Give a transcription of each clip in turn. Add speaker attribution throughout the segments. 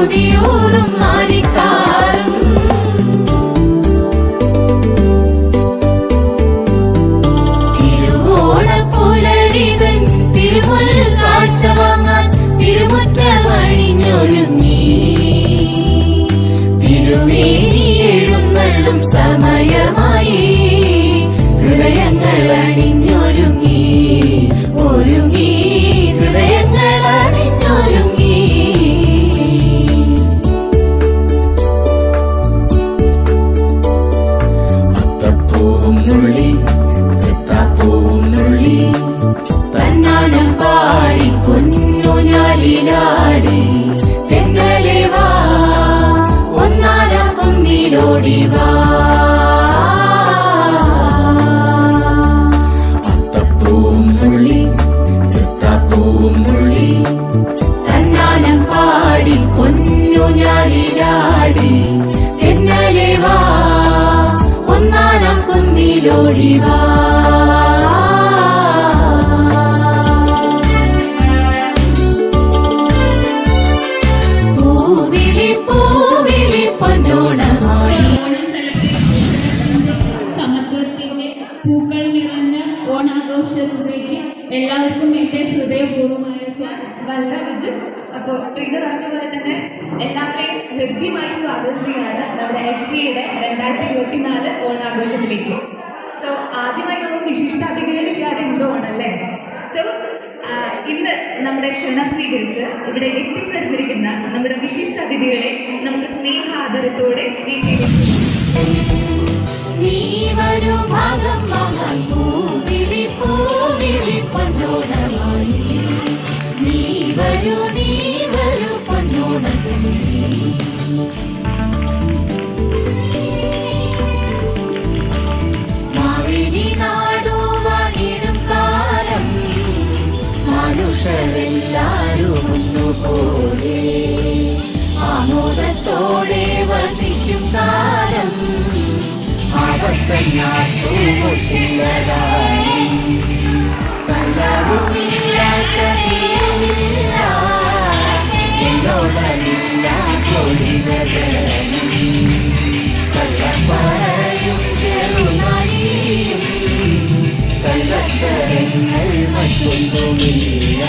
Speaker 1: കൊതിയൂറും മാനിക്കാറും തിരുവോണപ്പുലരിതൻ തിരുമുൽ കാഴ്ച വാങ്ങാൻ തിരുമുറ്റമണിഞ്ഞൊരുങ്ങി തിരുമേനി എഴുന്നള്ളും സമയമായി ഹൃദയങ്ങൾ അണിഞ്ഞൊരുങ്ങി ഒരുങ്ങി ഹൃദയങ്ങൾ അണിഞ്ഞൊരുങ്ങി അത്തപ്പൂവും നുള്ളി ചെത്താപ്പൂവും നുള്ളി തന്നാനം പാടി കുഞ്ഞുഞ്ഞാലിലാടി തെന്നലെ വാ ഒന്നാനം കുന്നിലോടി വാ അത്തപ്പൂവും നുള്ളി ചെത്താപ്പൂവും നുള്ളി തന്നാനം പാടി കുഞ്ഞുഞ്ഞാലിലാടി തെന്നലെ വാ ഒന്നാനം കുന്നിലോടി വാ
Speaker 2: പൂക്കൾ നിറഞ്ഞ ഓണാഘോഷത്തിലേക്ക് എല്ലാവർക്കും എൻ്റെ ഹൃദയപൂർവ്വമായ സ്വാഗതം. അപ്പോൾ ഇത് പറഞ്ഞ പോലെ തന്നെ എല്ലാവരെയും ഹൃദ്യമായി സ്വാഗതം ചെയ്യാണ് നമ്മുടെ FCAയുടെ 2024 ഓണാഘോഷത്തിലേക്ക്. സോ ആദ്യമായി നമ്മൾ വിശിഷ്ടാതിഥികളില്ലാതെ എന്തോ ആണല്ലേ. സോ ഇന്ന് നമ്മുടെ ക്ഷണം സ്വീകരിച്ച് ഇവിടെ എത്തിച്ചേർന്നിരിക്കുന്ന നമ്മുടെ വിശിഷ്ടാതിഥികളെ നമുക്ക് സ്നേഹാദരത്തോടെ വീട്ടിലേക്ക്
Speaker 1: നീ വരൂ ഭാഗം മാമായി പൂവിളി പൂവിളി പൊന്നോണമായി നീ വരൂ പൊന്നോണത്തുമ്പി മാവേലി നാടു വാണിടും കാലം മനുഷ്യരെല്ലാരും ഒന്നുപോലെ ആമോദത്തോടെ വസിക്കും കാലം കള്ളവുമില്ല ചതിയുമില്ല എന്നോടമില്ല കള്ളപ്പറയും ചെറുനാഴിയും കള്ളത്തരങ്ങൾ മറ്റൊന്നുമില്ല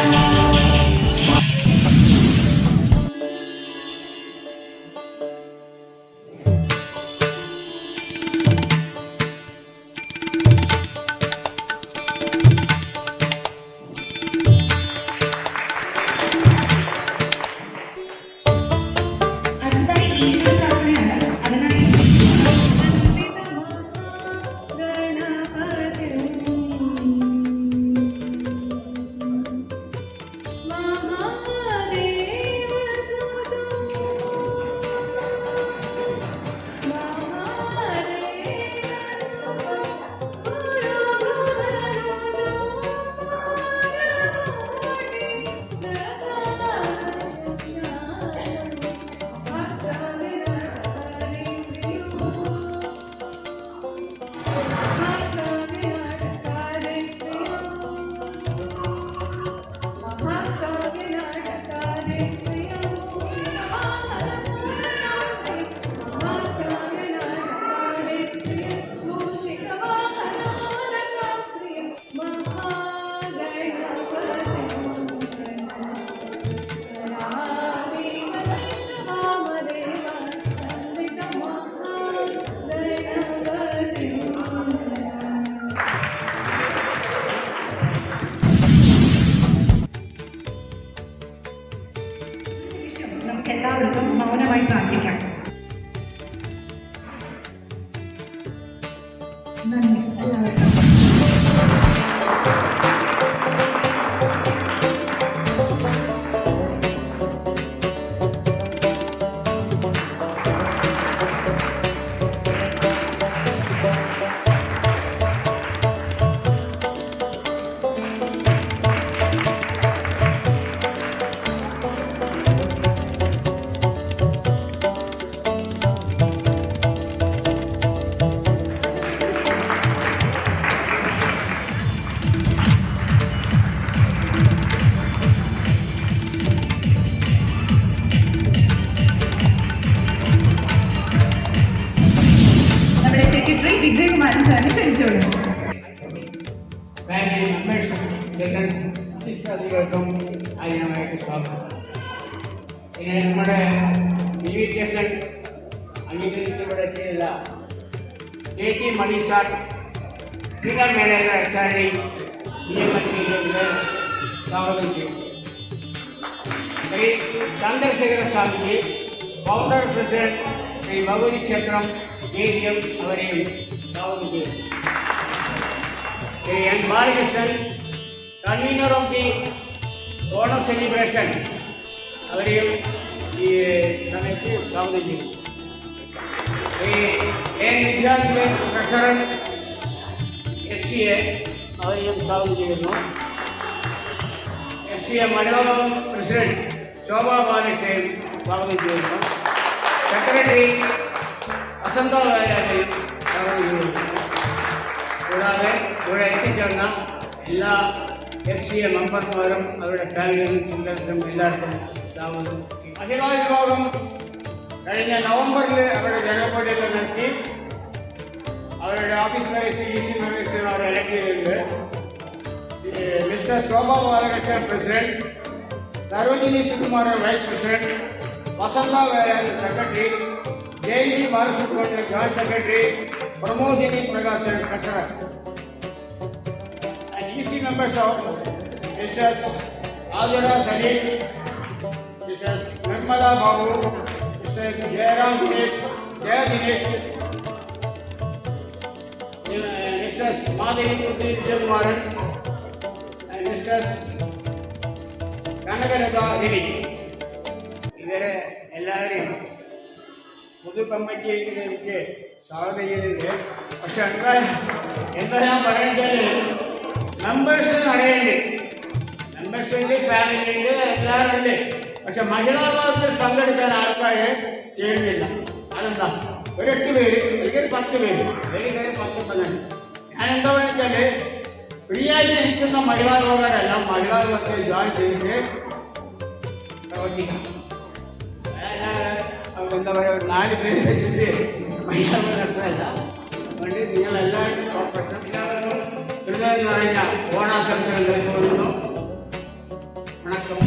Speaker 2: എല്ലാവർക്കും മൗനമായി പ്രാർത്ഥിക്കാം. നന്ദി എല്ലാവർക്കും. സാരൻ സാറിനെ ക്ഷണിച്ചോളൂ.
Speaker 3: ഫാമിലി മെമ്പേഴ്സും ജനറൽസും വിശിഷ്ടാതികൾക്കും ആദ്യമായിട്ട് സ്വാഗതം. പിന്നെ നമ്മുടെ ഇൻവിറ്റേഷൻ അംഗീകരിച്ചിവിടെ എത്തിയില്ല JT മണി സാർ, സീനിയർ മാനേജർ HRD BMITയിലേക്ക് സ്വാഗതം ചെയ്യും. ശ്രീ ചന്ദ്രശേഖര സ്വാമിജി, ഫൗണ്ടർ പ്രസിഡന്റ് ശ്രീ ഭഗവതി ക്ഷേത്രം JDM അവരെയും സ്വാഗതം ചെയ്യും. N. Balakrishnan, convener of the Onam celebration, അവരെയും ഈ സമയത്ത് സ്വാഗതം ചെയ്തു. N. വിദ്യാർത്ഥി ട്രഷറർ FCA അവരെയും സ്വാഗതം ചെയ്യുന്നു. FCA മലയാളം പ്രസിഡന്റ് ശോഭ ബാലകൃഷ്ണയും സ്വാഗതം ചെയ്യുന്നു. സെക്രട്ടറി വസന്ത വാര്യാരെയും സ്വാഗതം ചെയ്യുന്നു. കൂടാതെ ഇവിടെ എത്തിച്ചേർന്ന എല്ലാ FCA മെമ്പർമാരും അവരുടെ ഫാമിലിയും ചിന്തർക്കും എല്ലാവർക്കും സ്വാഗതം. മഹിളാ വിഭാഗം കഴിഞ്ഞ നവംബറിൽ അവരുടെ ജനപടികൾ നടത്തി അവരുടെ ഓഫീസ് മെമ്പേഴ്സ് EC മെമ്പേഴ്സിന് അവർ എലക്ട് ചെയ്തിട്ടുണ്ട്. Mister Shobha Balakrishnan president, Sarojini Sukumaran vice president, Vasantha Variar secretary, JD Balasubramanian joint secretary, Pramodini Prakashan treasurer. EC members of Mr. Ajara Salim, Mr. Nirmala Babu, Mr. Jairam Dinesh, Jaya Dinesh, Mr. Madhavi Putri Vijaykumaran, and Mr. Kanagalada Devi. ഇവരെ എല്ലാവരെയും പൊതു കമ്മിറ്റിയിലേക്ക് സ്വാഗതം ചെയ്തിട്ട്, പക്ഷെ എന്താ ഞാൻ പറയുന്നത്, members അറിയുന്നുണ്ട്, മെമ്പേഴ്സിൻ്റെ ഫാമിലിയുണ്ട്, എല്ലാവരും ഉണ്ട്. പക്ഷെ മഹിളാ വിഭാഗത്തിൽ പങ്കെടുക്കാൻ ആൾക്കാർ ചെയ്യുന്നില്ല. അതെന്താ, ഒരു 8 പേര് അല്ലെങ്കിൽ 10 പേര് അല്ലെങ്കിൽ 10 പതിനെട്ട്. ഞാൻ എന്താ പറയുക, ഫ്രീ ആയിട്ട് ഇരിക്കുന്ന മഹിളാ വിഭാഗരെല്ലാം മഹിളാ വിഭാഗത്തിൽ ജോയിൻ ചെയ്തിട്ട് പ്രവർത്തിക്കണം. എന്താ പറയുക, ഒരു 4 പേര് മഹിളാ നടത്തുന്നതല്ല. അതുകൊണ്ട് നിങ്ങളെല്ലാവരും കോർപ്പറേഷൻ എല്ലാവരും ഹൃദയം നിറഞ്ഞ ഓണാശംസകൾ നേർന്നുകൊള്ളുന്നു. വണക്കം.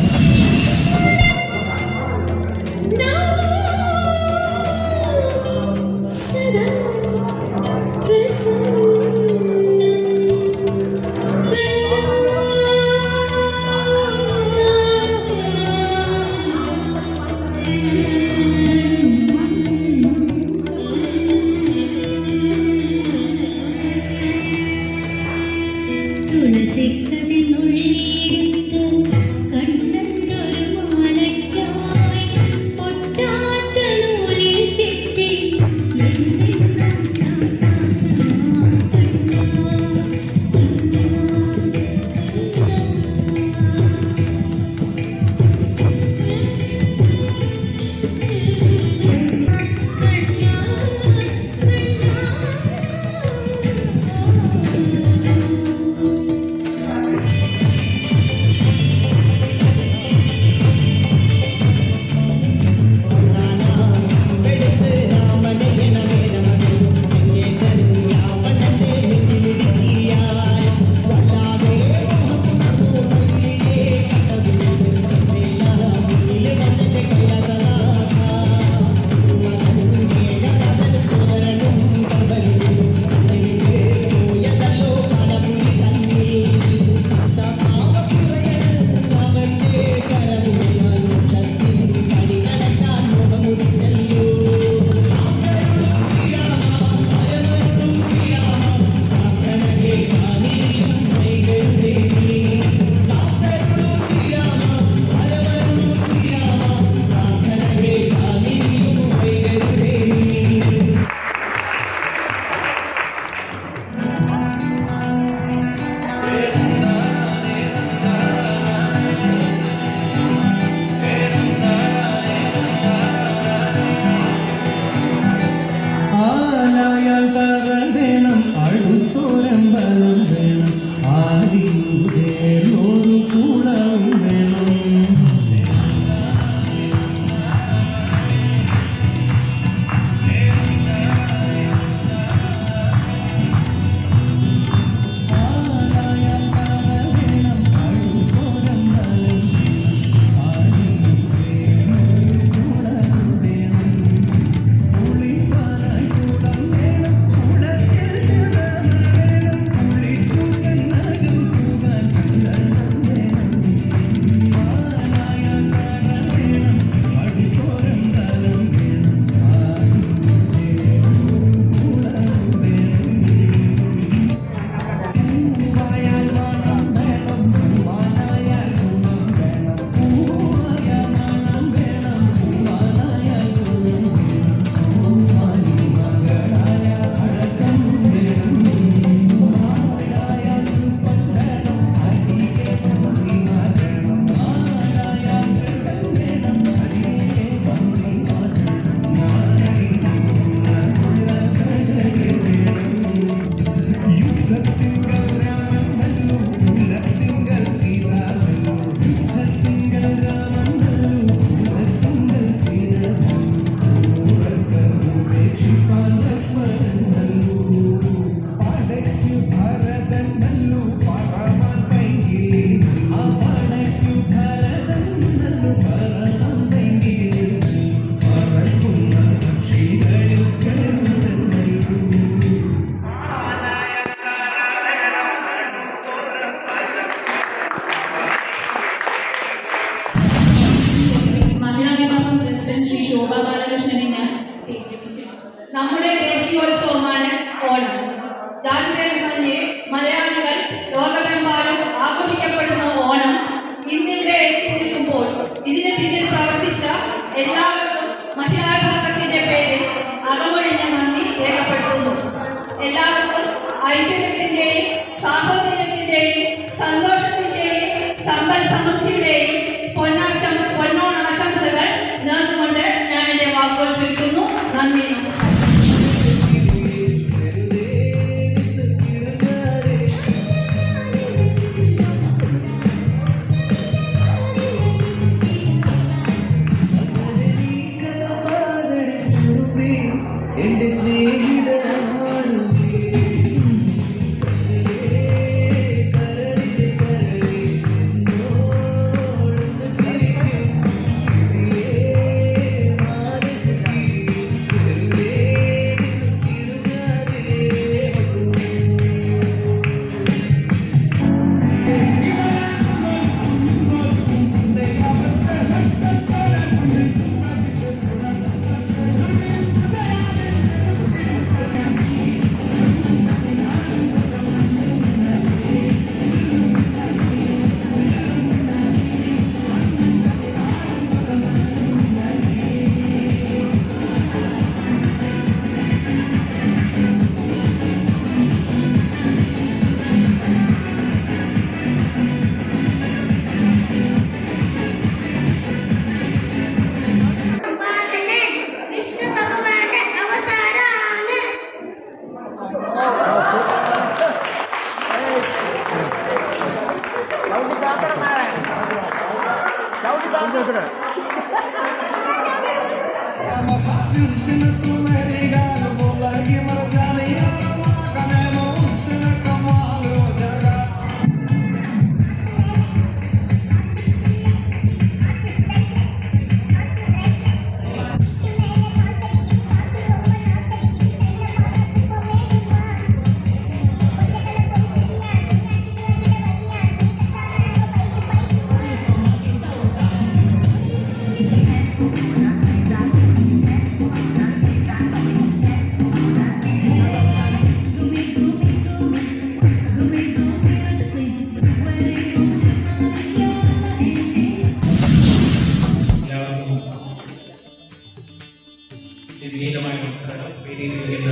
Speaker 4: എല്ലാവർക്കും ഐശ്വര്യത്തിന്റെയും സാഹോദര്യത്തിന്റെയും സന്തോഷത്തിന്റെയും സമ്പൽ സമൃദ്ധിയുടെയും പൊന്നോണാശംസകൾ നേർന്നുകൊണ്ട് ഞാൻ എൻ്റെ വാക്കുകൾ ചുരുക്കുന്നു. നന്ദി, നമസ്കാരം.
Speaker 5: എന്റെ സ്നേഹിതനാണ്
Speaker 1: വിഷ്ണു ഭഗവാന്റെ അവതാരമാണ്.
Speaker 6: വിനീതമായ നമസ്കാരം. വേദിയിലിരിക്കുന്ന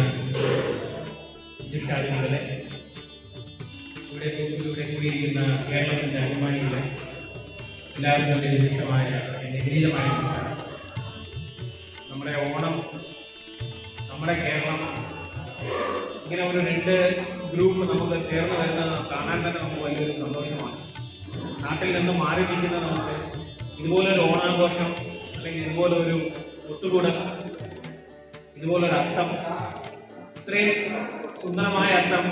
Speaker 6: ശിക്ഷാധികളെ, ഇവിടെ കൂടിയിരിക്കുന്ന കേരളത്തിൻ്റെ അഭിമാനികളെ, എല്ലാവർക്കും എൻ്റെ വിശിഷ്ടമായ എൻ്റെ വിനീതമായ നമസ്കാരം. നമ്മുടെ ഓണം, നമ്മുടെ കേരളം, ഇങ്ങനെ ഒരു രണ്ട് ഗ്രൂപ്പ് നമുക്ക് ചേർന്ന് വരുന്നത് കാണാൻ തന്നെ നമുക്ക് വലിയൊരു സന്തോഷമാണ്. നാട്ടിൽ നിന്ന് മാറി നിൽക്കുന്ന നമുക്ക് ഇതുപോലൊരു ഓണാഘോഷം അല്ലെങ്കിൽ ഇതുപോലൊരു ഒത്തുകൂടൽ, ഇതുപോലൊരു അർത്ഥം, ഇത്രയും സുന്ദരമായ അർത്ഥം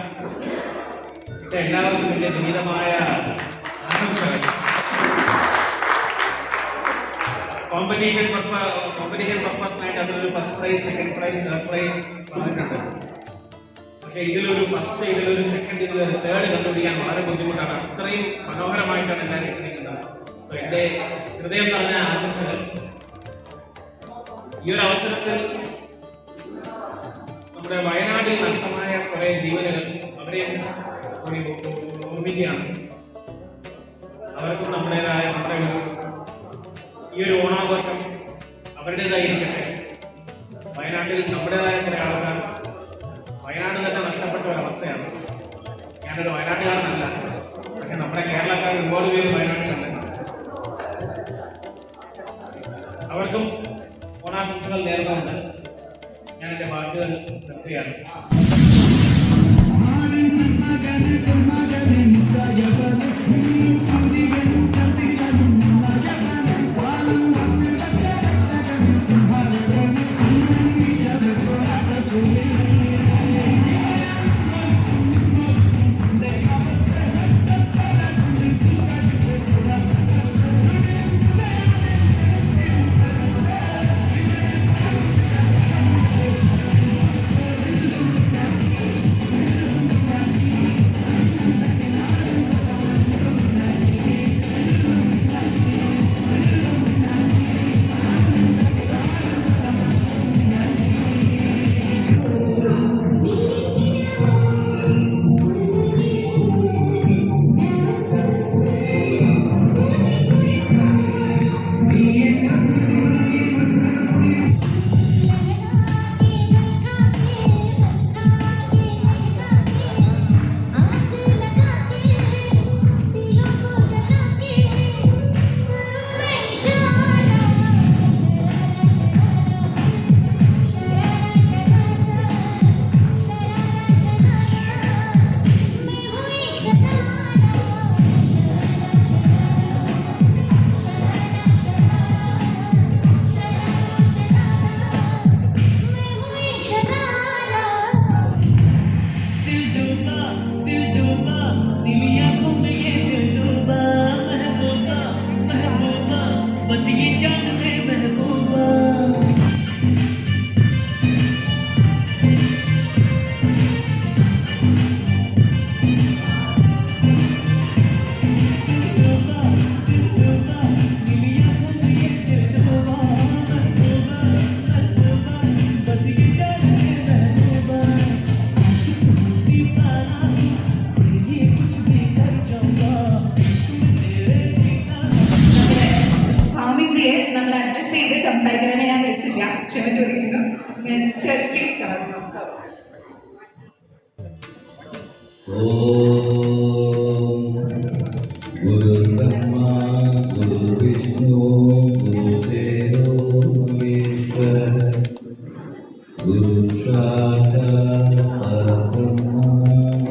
Speaker 6: ഇത് എല്ലാവർക്കും വലിയ വിനീതമായ ആശംസകൾ. കോമ്പറ്റീഷൻ പർപ്പസിനായിട്ട് അതിലൊരു first prize, second prize, third prize പറഞ്ഞിട്ടുണ്ട്. പക്ഷേ ഇതിലൊരു ഫസ്റ്റ്, ഇതിലൊരു സെക്കൻഡ്, ഇതിലൊരു തേർഡ് കണ്ടുപിടിക്കാൻ വളരെ ബുദ്ധിമുട്ടാണ്. അത്രയും മനോഹരമായിട്ടാണ് എല്ലാവരും ഇരിക്കുന്നത്. സോ എൻ്റെ ഹൃദയം നിറഞ്ഞ ആശംസകൾ. ഈ ഒരു അവസരത്തിൽ നമ്മുടെ വയനാട്ടിൽ നഷ്ടമായ കുറേ ജീവനുകൾ, അവരെയും ഓർമ്മിക്കുകയാണ്. അവർക്കും നമ്മുടേതായ ഈ ഒരു ഓണാഘോഷം അവരുടേതായിരിക്കട്ടെ. വയനാട്ടിൽ നമ്മുടേതായ കുറേ ആൾക്കാർ, വയനാട് തന്നെ നഷ്ടപ്പെട്ട ഒരവസ്ഥയാണ്. ഞാനൊരു വയനാട്ടുകാരനല്ല, പക്ഷെ നമ്മുടെ കേരളക്കാർ ഒരുപാട് പേര് വയനാട്ടിലുണ്ട്. അവർക്കും ഓണാശംസകൾ നേർന്നുകൊണ്ട് ഞാൻ എൻ്റെ വാക്കുകൾ നിർത്തുകയാണ്.
Speaker 2: ചോദിക്കുന്നു. ഞാൻ സർ പ്ലീസ് കാണുന്നു.
Speaker 5: ഗുരു ബ്രഹ്മ ഗുരു വിഷ്ണു ഗുരുദേവോ മഹേശ്വര ഗുരു സാക്ഷാത് പരബ്രഹ്മ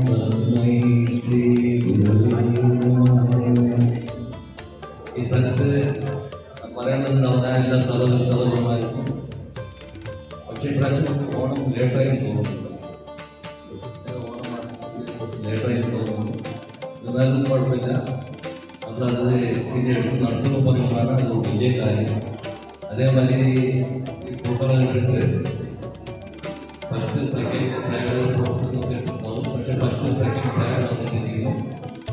Speaker 5: തസ്മൈ ശ്രീ ഗുരുവേ നമഃ. ഈ സ്ഥലത്ത് പറയേണ്ടത് അവരായുള്ള സദസ്യമായിരുന്നു. പക്ഷേ ഇപ്രാവശ്യം ഓണം ലേറ്റായി തോന്നുന്നു. എന്നാലും കുഴപ്പമില്ല. നമ്മളത് പിന്നെ എടുത്ത് നടത്തുമ്പോൾ പറയുമ്പോഴാണ് അത് വലിയ കാര്യം. അതേമാതിരി ഈ കൂട്ടങ്ങളായിട്ട് ഫസ്റ്റ് സെക്കൻഡ് തേർഡ് നോക്കി ഉണ്ടാവും. പക്ഷെ ഫസ്റ്റ് സെക്കൻഡ് തേർഡ് ആവുമ്പോഴത്തേക്കും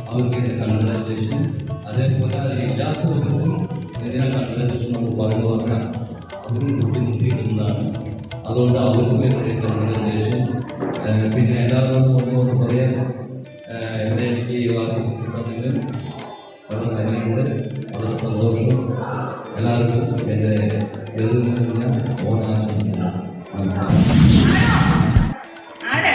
Speaker 5: അവർക്ക് കൺഗ്രാജുലേഷൻ. അതേപോലെ ഇല്ലാത്തവർക്കും ഇതിനെ കൺഗ്രാജുലേഷൻ നമ്മൾ പറഞ്ഞു പറഞ്ഞാൽ അവരും ബുദ്ധിമുട്ടിക്കുന്നതാണ്. അതുകൊണ്ട് അവർക്കും വേണ്ടി കൺഗ്രാജുലേഷൻ. പിന്നെ എല്ലാവരോടും ഒന്ന് പറയാൻ എനിക്ക് ഈ വാർത്ത കിട്ടുന്നതിൽ വളരെ നന്ദിയുണ്ട്, വളരെ സന്തോഷം. എല്ലാവർക്കും എൻ്റെ ഓണാശംസ. നമസ്കാരം.
Speaker 2: ആണ്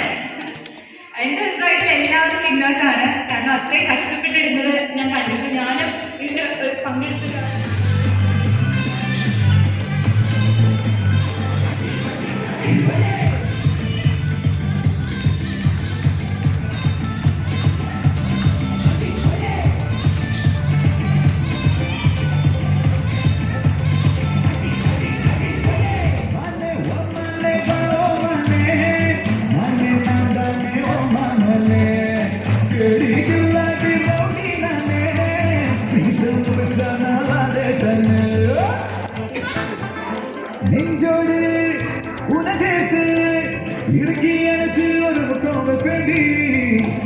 Speaker 2: എൻ്റെ അഭിപ്രായത്തിൽ എല്ലാവരും വിന്നേഴ്സാണ്. കാരണം അത്രയും കഷ്ടപ്പെട്ടിടുന്നത് ഞാൻ കണ്ടിരുന്നു. ഞാനും ഇതിന് ഒരു പങ്കെടുത്തിട്ടാണ്.
Speaker 5: നെഞ്ചോട് ഉന ചേർത്ത് ഇറുക്കി അടച്ച് ഒരു മുട്ടോമ പേടി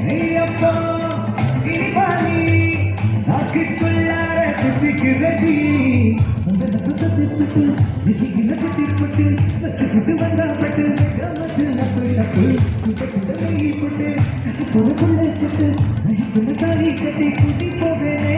Speaker 5: നെയ്യപ്പ ഇനി പാനി ആക്കിക്കൊള്ളാറെ കുത്തിക്ക് റെഡി കട്ടി കൂട്ടി പോവേനേ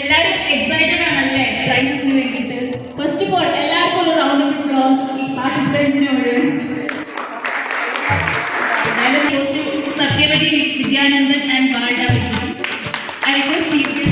Speaker 2: എല്ലാവരും എക്സൈറ്റഡ് ആണല്ലേ പ്രൈസസിന് വേണ്ടിയിട്ട്? ഫസ്റ്റ് ഓഫ് ഓൾ എല്ലാവർക്കും ഒരു റൗണ്ട് ഓഫ് അപ്ലോസ് പാർട്ടിസിപ്പൻസിനോട്. സത്യവതി വിദ്യാനന്ദൻ ആൻഡ് വാൾഡ Vijayan. I request Chief Guest.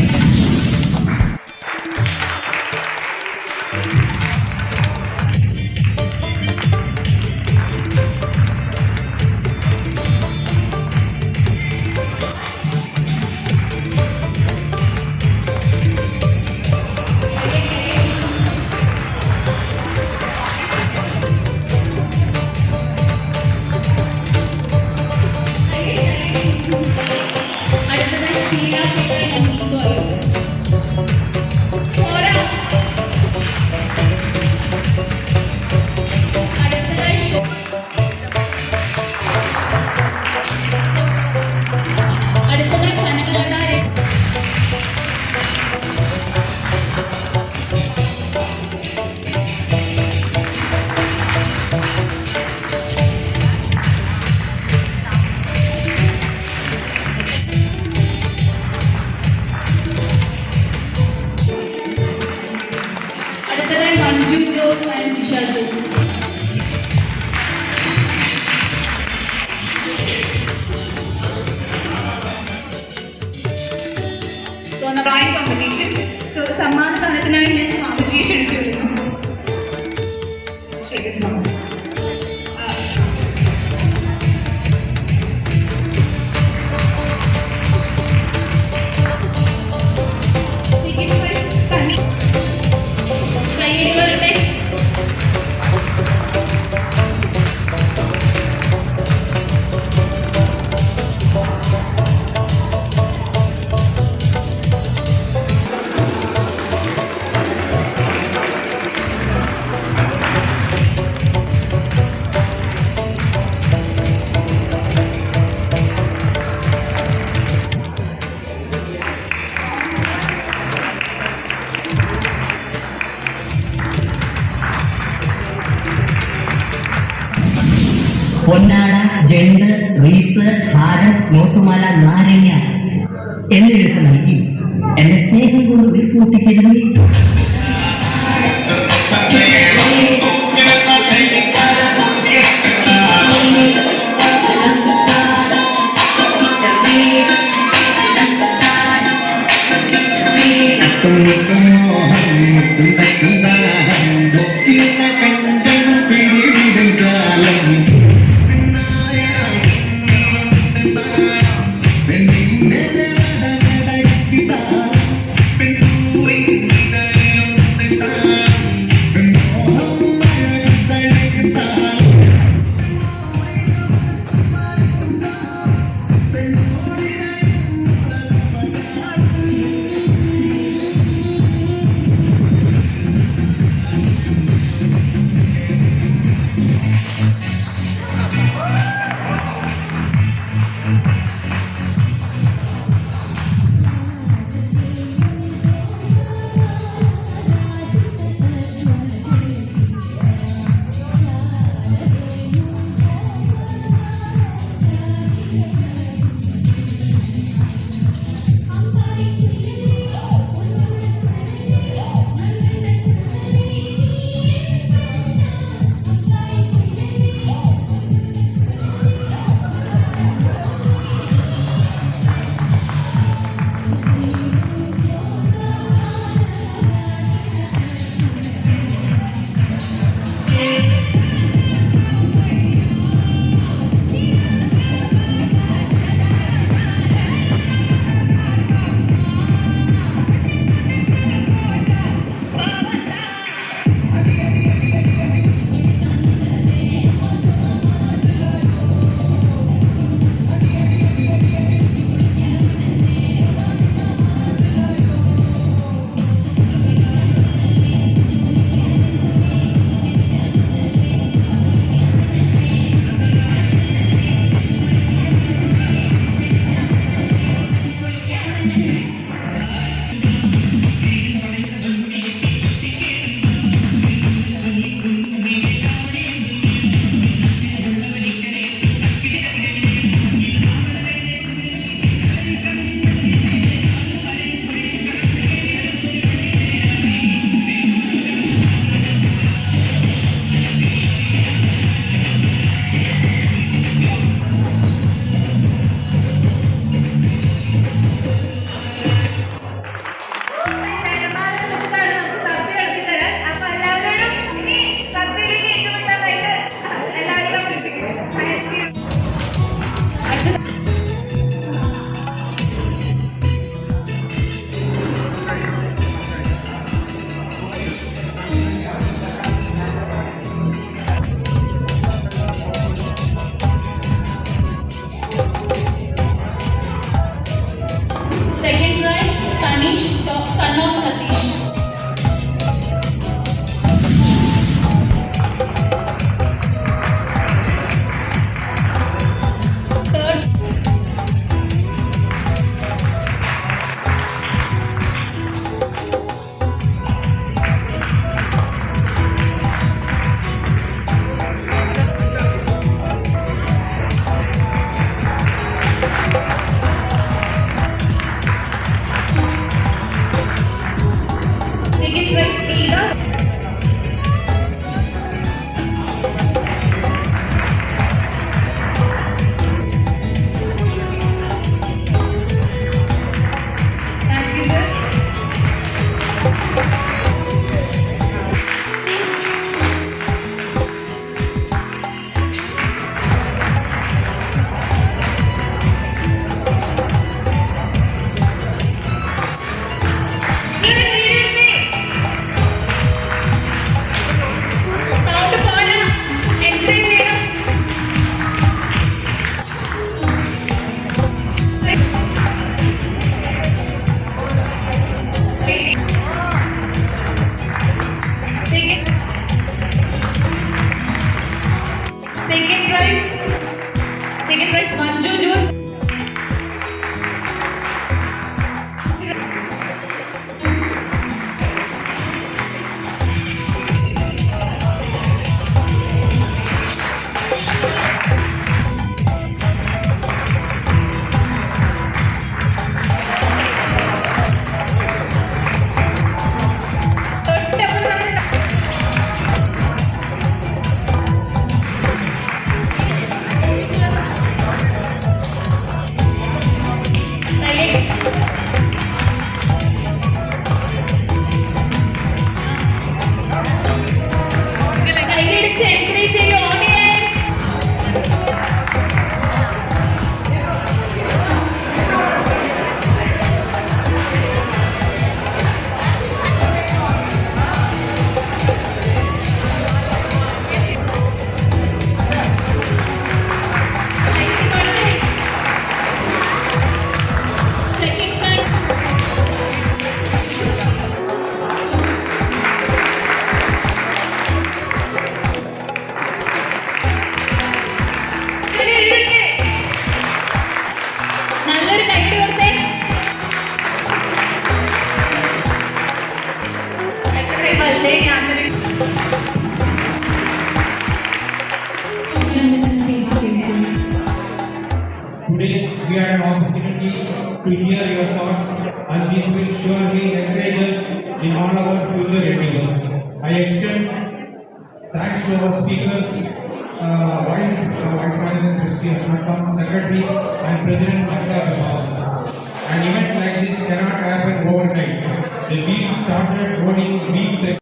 Speaker 4: Jose and Jisha Jose.
Speaker 2: So, on the drawing competition, so സമ്മാനദാനത്തിനായി ഞാൻ സ്വാമിജിയെ ക്ഷണിച്ചു വരുന്നു. ശരി, സ്വാമി. Second prize, കണ്ണി. കൈയ്യടി വരട്ടെ.
Speaker 7: പൊന്നാട, ജണ്ട്, റീപ്പ്, ഹാരം, നോട്ടുമാല, നാരങ്ങ എന്നിവയൊക്കെ നൽകി എന്റെ സ്നേഹം കൊണ്ട് വീർപ്പൂട്ടിക്കിരുന്നി.
Speaker 5: പെണ്ണിന്റെ
Speaker 2: ഈ അന്തരീക്ഷം
Speaker 8: Today we had an opportunity to hear your thoughts, and this will surely encourage us in all our future endeavors. I extend thanks to our speakers, Vice President Christy Asmatam, Secretary and President Mahila Vibhav. An event like this cannot happen overnight. The week started holding